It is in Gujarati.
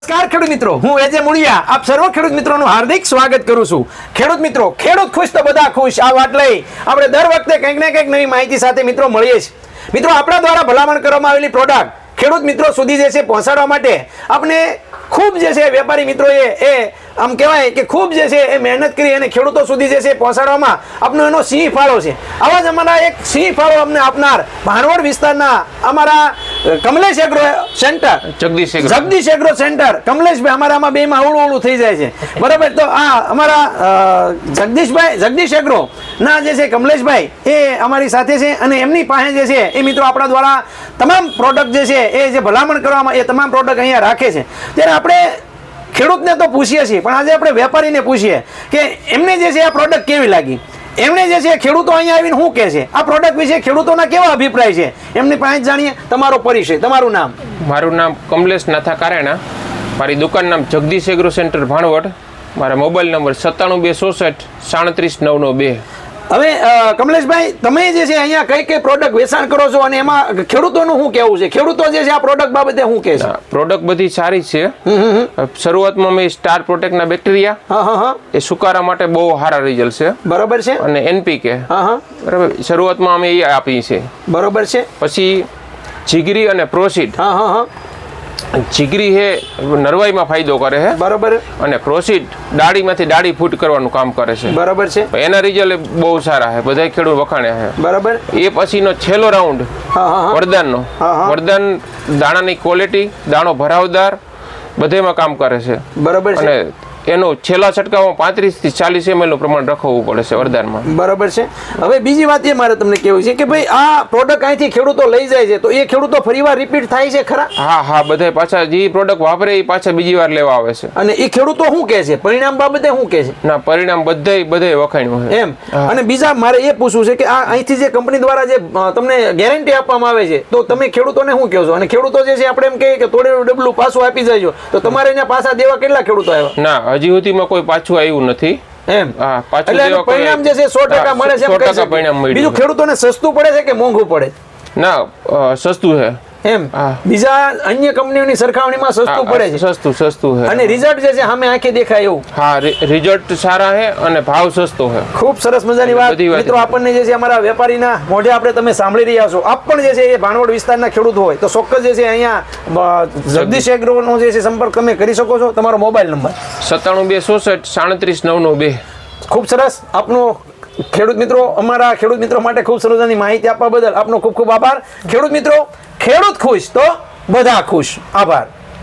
નમસ્કાર ખેડૂત મિત્રો, હું એજે મુળિયા આપ સર્વ ખેડૂત મિત્રોનું હાર્દિક સ્વાગત કરું છું। ખેડૂત મિત્રો, ખેડૂત ખુશ તો બધા ખુશ આ વાત લઈ આપણે દર વખતે કંઈક ને કંઈક નવી માહિતી સાથે મિત્રો મળીએ છીએ। મિત્રો, આપણા દ્વારા ભલામણ કરવામાં આવેલી પ્રોડક્ટ ખેડૂત મિત્રો સુધી જે છે પહોંચાડવા માટે આપણે ખૂબ જે છે વેપારી મિત્રોએ આમ કહેવાય કે ખૂબ જે છે એ મહેનત કરી અને ખેડૂતો સુધી જે છે પહોંચાડવામાં આપણો એનો સિંહ ફાળો છે। આવા જ અમારા એક સિંહ ફાળો અમને આપનાર ભાણવડ વિસ્તારના અમારા Kamlesh agro centre Jagdish agro centre કમલેશભાઈ અમારામાં બેમાં હળવું થઈ જાય છે, બરાબર। તો આ અમારા જગદીશ એગ્રો ના જે છે કમલેશભાઈ એ અમારી સાથે છે અને એમની પાસે જે છે એ મિત્રો આપણા દ્વારા તમામ પ્રોડક્ટ જે છે એ જે ભલામણ કરવામાં એ તમામ પ્રોડક્ટ અહીંયા રાખે છે। ત્યારે આપણે ખેડૂતને તો પૂછીએ છીએ પણ આજે આપણે વેપારીને પૂછીએ કે એમને જે છે આ પ્રોડક્ટ કેવી લાગી, એમણે જે છે ખેડૂતો અહીંયા આવીને શું કહે છે, આ પ્રોડક્ટ વિશે ખેડૂતોના કેવા અભિપ્રાય છે એમની પાસે જાણીએ। તમારો પરિચય, તમારું નામ? મારું નામ કમલેશ નાથા કારેણા, મારી દુકાન નામ જગદીશ એગ્રો સેન્ટર ભાણવડ, મારા મોબાઈલ નંબર 97 267 37 992। હવે કમલેશભાઈ, તમે જે છે અહીંયા કઈ કઈ પ્રોડક્ટ વેચાણ કરો છો અને એમાં ખેડૂતોનું શું કહેવું છે, ખેડૂતો જે છે આ પ્રોડક્ટ બાબતે શું કહે છે? પ્રોડક્ટ બધી સારી છે। શરૂઆતમાં મેં સ્ટાર પ્રોટેક્ટના બેક્ટેરિયા એ સુકારા માટે બહુ સારા રિઝલ્ટ છે, બરોબર છે, અને એનપીકે બરાબર શરૂઆતમાં અમે એ આપી છે, બરોબર છે। પછી જીગરી અને પ્રોસીડ। જીગરી હે નરવાઈમાં ફાયદો કરે છે, બરાબર, અને પ્રોસીડ દાઢીમાંથી દાઢી ફૂટ કરવાનું કામ કરે છે, બરાબર છે। એના રિઝલ્ટ બહુ સારા છે, બધા ખેડૂત વખાણ્યા છે, બરાબર। એ પછીનો છેલ્લો રાઉન્ડ વરદાનનો, વરદાન દાણાની ક્વોલિટી, દાણો ભરાવદાર બધેમાં કામ કરે છે, બરાબર છે। અને એનો છેલ્લા છટકાવમાં 35 થી 40 ml નું પ્રમાણ રાખવું પડે છે વરદાનમાં, બરાબર છે। હવે બીજી વાત એ મારે તમને કહેવું છે કે ભાઈ આ પ્રોડક્ટ અહીંથી ખેડૂતો લઈ જાય છે તો એ ખેડૂતો ફરીવાર રિપીટ થાય છે ખરા? હા, બધા પાછા જે પ્રોડક્ટ વાપરે એ પાછા બીજી વાર લેવા આવે છે। અને એ ખેડૂતો શું કહે છે, પરિણામ બાબતે શું કહે છે? ના, પરિણામ બધે વખાણ્યું છે એમ। અને બીજા મારે એ પૂછવું છે કે આ અહીંથી જે કંપની દ્વારા જે તમને ગેરંટી આપવામાં આવે છે તો તમે ખેડૂતોને શું કહો છો? અને ખેડૂતો જે છે આપણે એમ કહીએ કે તોડેલું ડબલું પાછું આપી જાય તો તમારે અહીંયા પાછા દેવા કેટલા ખેડૂતો આવ્યા? ના, હજી સુધીમાં કોઈ પાછું આવ્યું નથી એમ। હા, પાછું પરિણામ જે છે 100% મળે છે, 100% પરિણામ મળ્યું। બીજું ખેડૂતોને સસ્તું પડે છે કે મોંઘું પડે? ના, સસ્તું છે એમ, બીજા અન્ય કંપનીઓની સરખામણીમાં સસ્તું પડે છે, સસ્તું છે। અને રિઝલ્ટ જે છે સામે આંખે દેખાય એવું? હા, રિઝલ્ટ સારા છે અને ભાવ સસ્તો છે। ખૂબ સરસ મજાની વાત મિત્રો, આપણને જે છે અમારા વેપારીના મોઢે આપણે તમે સાંભળી રહ્યા છો। આપ પણ જે છે એ ભાણવડ વિસ્તારના ખેડૂત હોય તો ચોક્કસ જે છે અહીંયા જગદીશ એગ્રોનો જે છે સંપર્ક તમે કરી શકો છો। તમારો મોબાઈલ નંબર? 97 267 37 992। ખૂબ સરસ, આપનો ખેડૂત મિત્રો, અમારા ખેડૂત મિત્રો માટે ખૂબ સરસ માહિતી આપવા બદલ આપનો ખૂબ ખૂબ આભાર। ખેડૂત મિત્રો, ખેડૂત ખુશ તો બધા ખુશ। આભાર।